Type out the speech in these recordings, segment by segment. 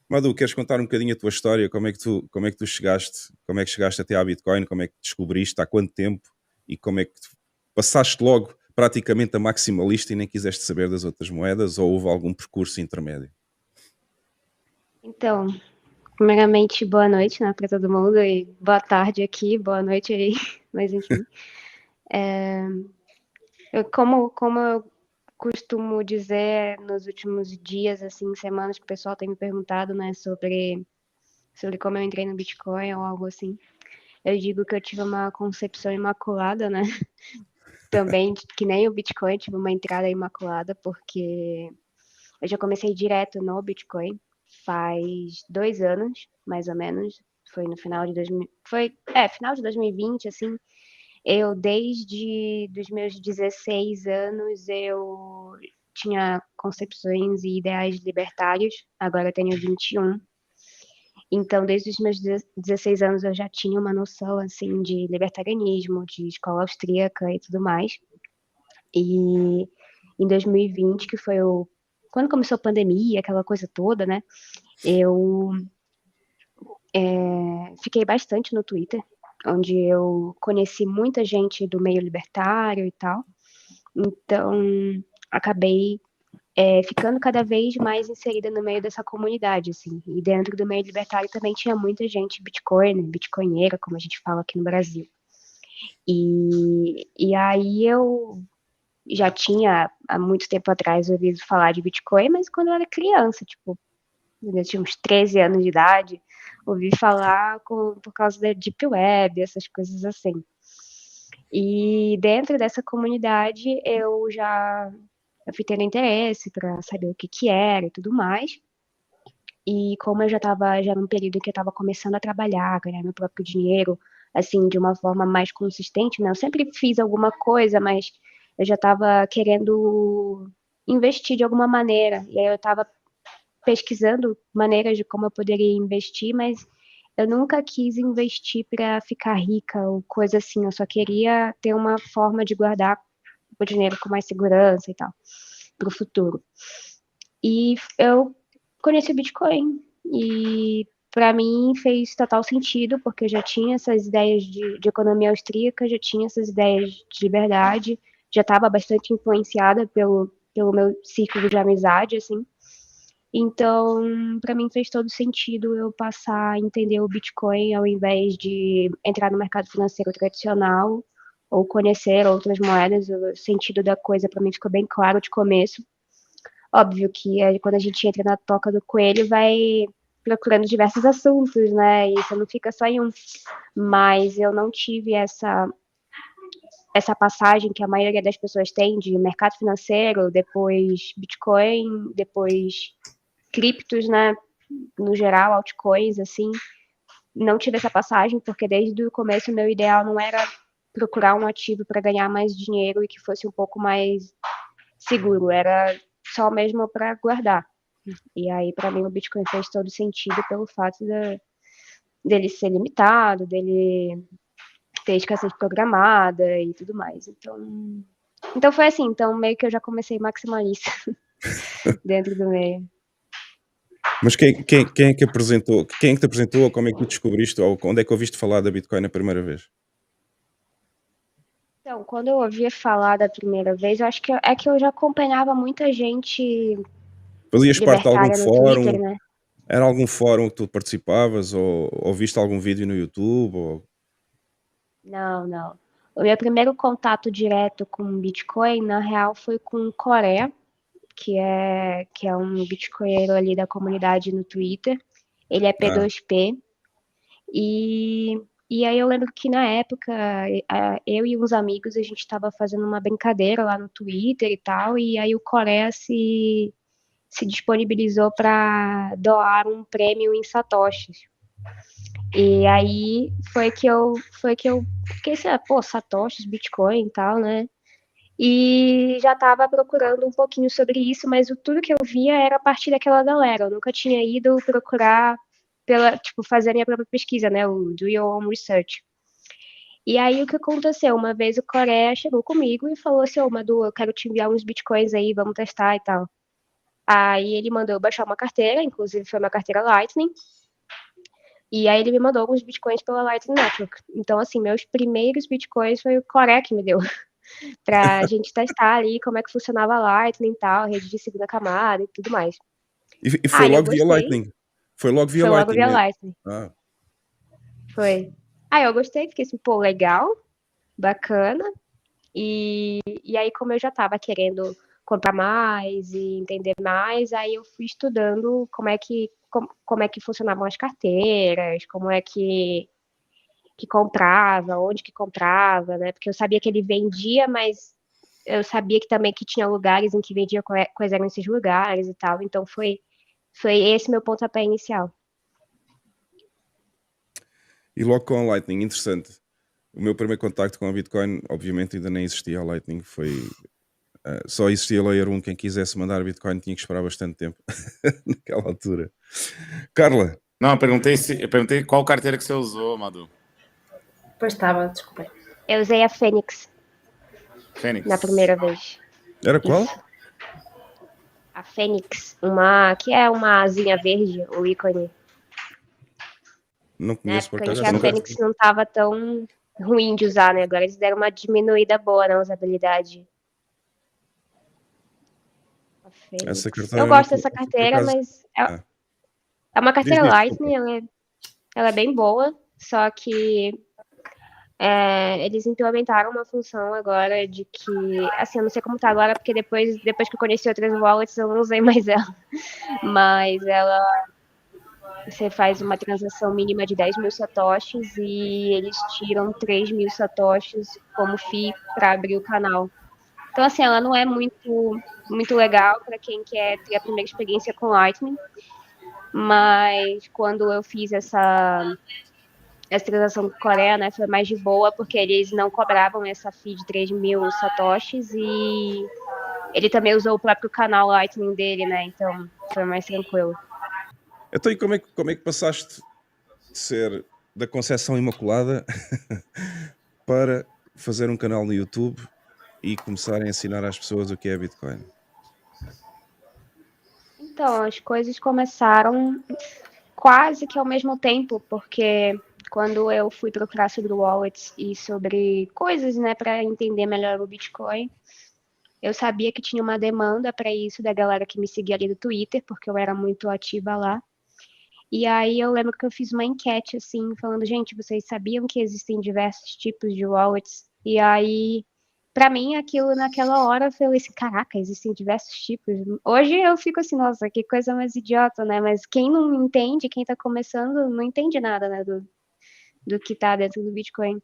Madu, queres contar um bocadinho a tua história? Como é que tu chegaste? Como é que chegaste até à Bitcoin? Como é que descobriste? Há quanto tempo? E como é que passaste logo praticamente a maximalista e nem quiseste saber das outras moedas? Ou houve algum percurso intermédio? Então, primeiramente, boa noite, né, para todo mundo e boa tarde aqui, boa noite aí, mas enfim. Como eu costumo dizer nos últimos dias, assim, semanas, que o pessoal tem me perguntado, né, sobre como eu entrei no Bitcoin ou algo assim. Eu digo que eu tive uma concepção imaculada, né? Também, que nem o Bitcoin, tive uma entrada imaculada, porque eu já comecei direto no Bitcoin faz 2 anos, mais ou menos. Foi no final de 2000, final de 2020, assim. Eu, desde os meus 16 anos, eu tinha concepções e ideais libertários. Agora eu tenho 21. Então, desde os meus 16 anos, eu já tinha uma noção, assim, de libertarianismo, de escola austríaca e tudo mais. E em 2020, que foi quando começou a pandemia, aquela coisa toda, né? Eu fiquei bastante no Twitter, onde eu conheci muita gente do meio libertário e tal. Então, acabei ficando cada vez mais inserida no meio dessa comunidade, assim. E dentro do meio libertário também tinha muita gente bitcoiner, bitcoinheira, como a gente fala aqui no Brasil. E aí eu já tinha, há muito tempo atrás, ouvido falar de Bitcoin, mas quando eu era criança, tipo, eu tinha uns 13 anos de idade, ouvi falar por causa da Deep Web, essas coisas assim. E dentro dessa comunidade eu fui tendo interesse para saber o que que era e tudo mais. E como eu já estava já num período que eu estava começando a trabalhar, ganhar meu próprio dinheiro, assim, de uma forma mais consistente, né? Eu sempre fiz alguma coisa, mas eu já estava querendo investir de alguma maneira. E aí eu estava pesquisando maneiras de como eu poderia investir, mas eu nunca quis investir para ficar rica ou coisa assim. Eu só queria ter uma forma de guardar o dinheiro com mais segurança e tal, para o futuro. E eu conheci o Bitcoin e para mim fez total sentido, porque eu já tinha essas ideias de economia austríaca, já tinha essas ideias de liberdade, já estava bastante influenciada pelo meu círculo de amizade, assim. Então, para mim fez todo sentido eu passar a entender o Bitcoin ao invés de entrar no mercado financeiro tradicional ou conhecer outras moedas. O sentido da coisa para mim ficou bem claro de começo. Óbvio que quando a gente entra na toca do coelho, vai procurando diversos assuntos, né? E você não fica só em um. Mas eu não tive essa passagem que a maioria das pessoas tem de mercado financeiro, depois Bitcoin, depois criptos, né? No geral, altcoins, assim. Não tive essa passagem, porque desde o começo o meu ideal não era procurar um ativo para ganhar mais dinheiro e que fosse um pouco mais seguro, era só mesmo para guardar. E aí, para mim, o Bitcoin fez todo sentido pelo fato dele ser limitado, dele ter escassez programada e tudo mais. Então foi assim, então meio que eu já comecei maximalista dentro do meio. Mas quem é que te apresentou, ou como é que tu descobriste, ou onde é que ouviste falar da Bitcoin a primeira vez? Então, quando eu ouvi falar da primeira vez, eu acho que eu já acompanhava muita gente Fazias parte de algum libertária no Twitter, fórum? né? Era algum fórum que tu participavas, ou viste algum vídeo no YouTube? Não, não. O meu primeiro contato direto com Bitcoin, na real, foi com Coreia, que é um bitcoinheiro ali da comunidade no Twitter. Ele é Ah, P2P. E, e aí eu lembro que na época, eu e uns amigos, a gente estava fazendo uma brincadeira lá no Twitter e tal, e aí o Coreia se disponibilizou para doar um prêmio em satoshis. E aí foi que eu fiquei assim, pô, satoshis, Bitcoin e tal, né? E já estava procurando um pouquinho sobre isso, mas tudo que eu via era a partir daquela galera. Eu nunca tinha ido procurar tipo, fazer a minha própria pesquisa, né? O do your own research. E aí o que aconteceu? Uma vez o Coreia chegou comigo e falou assim, ô Madu, eu quero te enviar uns bitcoins aí, vamos testar e tal. Aí ele mandou eu baixar uma carteira, inclusive foi uma carteira Lightning. E aí ele me mandou alguns bitcoins pela Lightning Network. Então, assim, meus primeiros bitcoins foi o Coré que me deu. Pra gente testar ali como é que funcionava a Lightning e tal, rede de segunda camada e tudo mais. E foi Aí eu logo via gostei, Lightning. Foi logo via foi logo Lightning via mesmo. Lightning. Ah. Foi. Aí eu gostei, fiquei assim, pô, legal, bacana. E aí, como eu já tava querendo comprar mais e entender mais, aí eu fui estudando como é que funcionavam as carteiras, como é que comprava, onde que comprava, né? Porque eu sabia que ele vendia, mas eu sabia que também que tinha lugares em que vendia quais eram esses lugares e tal. Então foi esse meu pontapé inicial. E logo com a Lightning, interessante. O meu primeiro contacto com a Bitcoin, obviamente ainda nem existia a Lightning, foi só existia Layer 1. Quem quisesse mandar Bitcoin tinha que esperar bastante tempo naquela altura. Carla. Não, eu perguntei qual carteira que você usou, Madu. Pois estava, desculpa. Eu usei a Fênix Fênix. na primeira vez. Era qual? Isso. A Fênix, que é uma asinha verde, o ícone. Não Na conheço por época em acaso. que a Fênix não estava tão ruim de usar, né? Agora eles deram uma diminuída boa na usabilidade. Essa Eu carteira gosto por dessa carteira, acaso. mas é uma Diz, carteira desculpa. Lightning, ela é bem boa, só que eles implementaram uma função agora de que, assim, eu não sei como tá agora, porque depois que eu conheci outras wallets, eu não usei mais ela. Mas você faz uma transação mínima de 10 mil satoshis e eles tiram 3 mil satoshis como FII para abrir o canal. Então, assim, ela não é muito legal para quem quer ter a primeira experiência com Lightning, mas quando eu fiz essa transação com a Coreia, né, foi mais de boa, porque eles não cobravam essa fee de 3 mil satoshis e ele também usou o próprio canal Lightning dele, né, então foi mais tranquilo. Então, e como é que passaste de ser da Conceição Imaculada para fazer um canal no YouTube e começar a ensinar às pessoas o que é Bitcoin? Então, as coisas começaram quase que ao mesmo tempo, porque quando eu fui procurar sobre wallets e sobre coisas, né, para entender melhor o Bitcoin, eu sabia que tinha uma demanda para isso da galera que me seguia ali do Twitter, porque eu era muito ativa lá. E aí eu lembro que eu fiz uma enquete assim, falando, gente, vocês sabiam que existem diversos tipos de wallets? E aí, para mim, aquilo naquela hora eu falei assim, caraca, existem diversos tipos. Hoje eu fico assim, nossa, que coisa mais idiota, né? Mas quem não entende, quem tá começando, não entende nada, né, do que tá dentro do Bitcoin.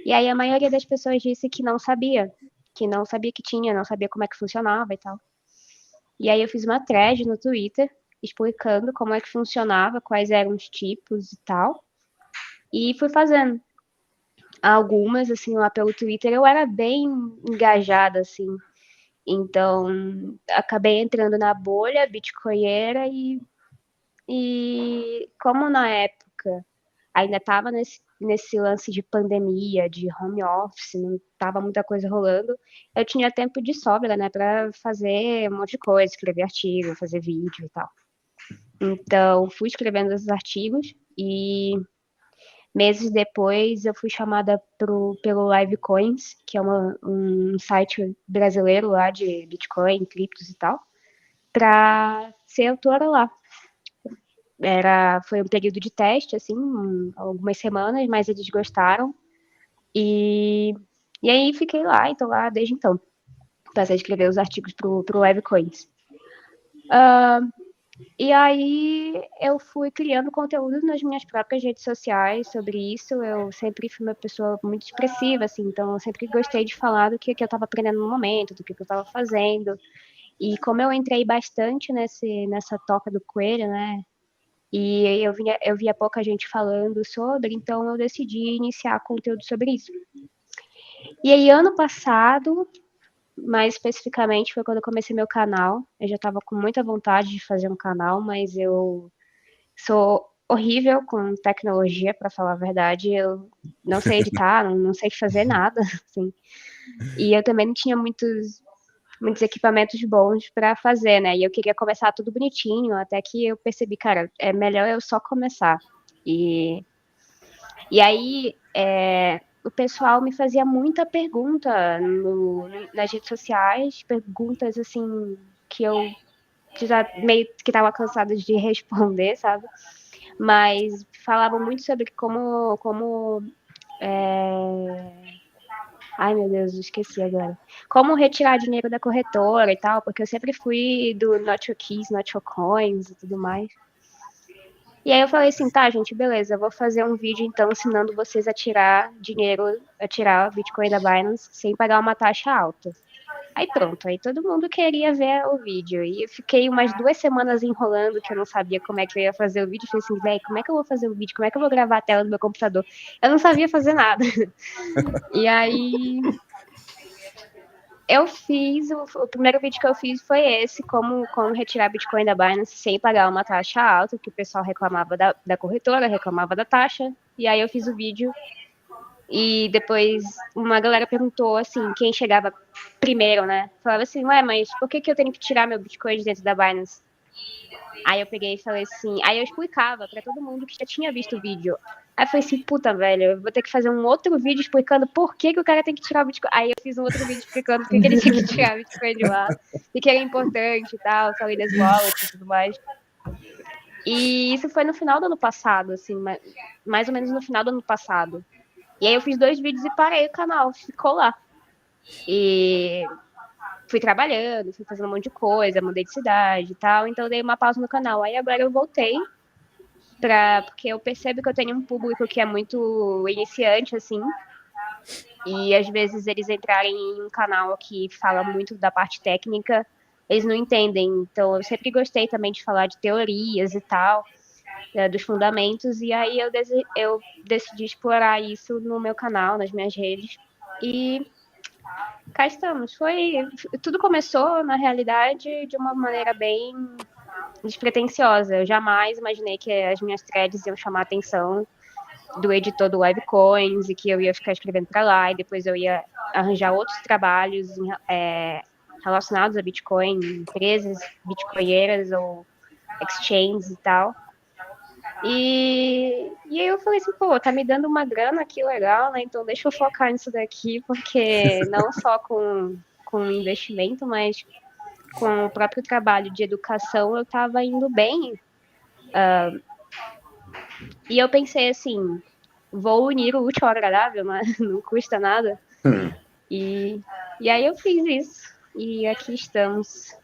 E aí a maioria das pessoas disse que não sabia que tinha, não sabia como é que funcionava e tal. E aí eu fiz uma thread no Twitter explicando como é que funcionava, quais eram os tipos e tal. E fui fazendo algumas, assim, lá pelo Twitter. Eu era bem engajada, assim. Então, acabei entrando na bolha bitcoinheira e como na época ainda estava nesse lance de pandemia, de home office, não estava muita coisa rolando, eu tinha tempo de sobra, né, para fazer um monte de coisa, escrever artigo, fazer vídeo e tal. Então, fui escrevendo esses artigos e meses depois eu fui chamada pelo Livecoins, que é um site brasileiro lá de Bitcoin, criptos e tal, para ser autora lá. Foi um período de teste, assim, algumas semanas, mas eles gostaram. E aí fiquei lá, e tô lá desde então. Passei a escrever os artigos pro Livecoins. E aí eu fui criando conteúdo nas minhas próprias redes sociais sobre isso. Eu sempre fui uma pessoa muito expressiva, assim, então eu sempre gostei de falar do que eu estava aprendendo no momento, do que eu estava fazendo. E como eu entrei bastante nessa toca do coelho, né? E eu via pouca gente falando sobre, então eu decidi iniciar conteúdo sobre isso. E aí, ano passado, mais especificamente, foi quando eu comecei meu canal. Eu já estava com muita vontade de fazer um canal, mas eu sou horrível com tecnologia, para falar a verdade. Eu não sei editar, não sei fazer nada, assim. E eu também não tinha muitos muitos equipamentos bons para fazer, né? E eu queria começar tudo bonitinho, até que eu percebi, cara, é melhor eu só começar. E aí, o pessoal me fazia muita pergunta nas redes sociais, perguntas assim que eu já meio que estava cansada de responder, sabe? Mas falavam muito sobre como ai, meu Deus, esqueci agora. Como retirar dinheiro da corretora e tal, porque eu sempre fui do Not Your Keys, Not Your Coins e tudo mais. E aí eu falei assim, tá, gente, beleza, eu vou fazer um vídeo então ensinando vocês a tirar dinheiro, a tirar Bitcoin da Binance sem pagar uma taxa alta. Aí pronto, aí todo mundo queria ver o vídeo. E eu fiquei umas 2 semanas enrolando, que eu não sabia como é que eu ia fazer o vídeo. Eu falei assim, velho, como é que eu vou fazer o vídeo? Como é que eu vou gravar a tela do meu computador? Eu não sabia fazer nada. E aí eu fiz, o primeiro vídeo que eu fiz foi esse, como retirar Bitcoin da Binance sem pagar uma taxa alta, que o pessoal reclamava da corretora, reclamava da taxa. E aí eu fiz o vídeo e depois uma galera perguntou, assim, quem chegava primeiro, né? Falava assim, ué, mas por que eu tenho que tirar meu Bitcoin de dentro da Binance? Aí eu peguei e falei assim, aí eu explicava pra todo mundo que já tinha visto o vídeo. Aí eu falei assim, puta, velho, eu vou ter que fazer um outro vídeo explicando por que o cara tem que tirar o Bitcoin. Aí eu fiz um outro vídeo explicando por que ele tinha que tirar o Bitcoin de lá, e que era importante e tal, falei das wallets e tudo mais. E isso foi no final do ano passado, assim, mais ou menos no final do ano passado. E aí eu fiz 2 vídeos e parei o canal, ficou lá. E fui trabalhando, fui fazendo um monte de coisa, mudei de cidade e tal, então eu dei uma pausa no canal. Aí agora eu voltei, porque eu percebo que eu tenho um público que é muito iniciante, assim, e às vezes eles entrarem em um canal que fala muito da parte técnica, eles não entendem. Então eu sempre gostei também de falar de teorias e tal, dos fundamentos, e aí eu decidi explorar isso no meu canal, nas minhas redes, e cá estamos. Tudo começou, na realidade, de uma maneira bem despretensiosa. Eu jamais imaginei que as minhas threads iam chamar a atenção do editor do Webcoins e que eu ia ficar escrevendo para lá e depois eu ia arranjar outros trabalhos relacionados a Bitcoin, empresas bitcoinheiras ou exchanges e tal. E aí eu falei assim, pô, tá me dando uma grana aqui legal, né? Então deixa eu focar nisso daqui, porque não só com investimento, mas com o próprio trabalho de educação eu tava indo bem. E eu pensei assim, vou unir o útil ao agradável, né? Não custa nada. E aí eu fiz isso. E aqui estamos.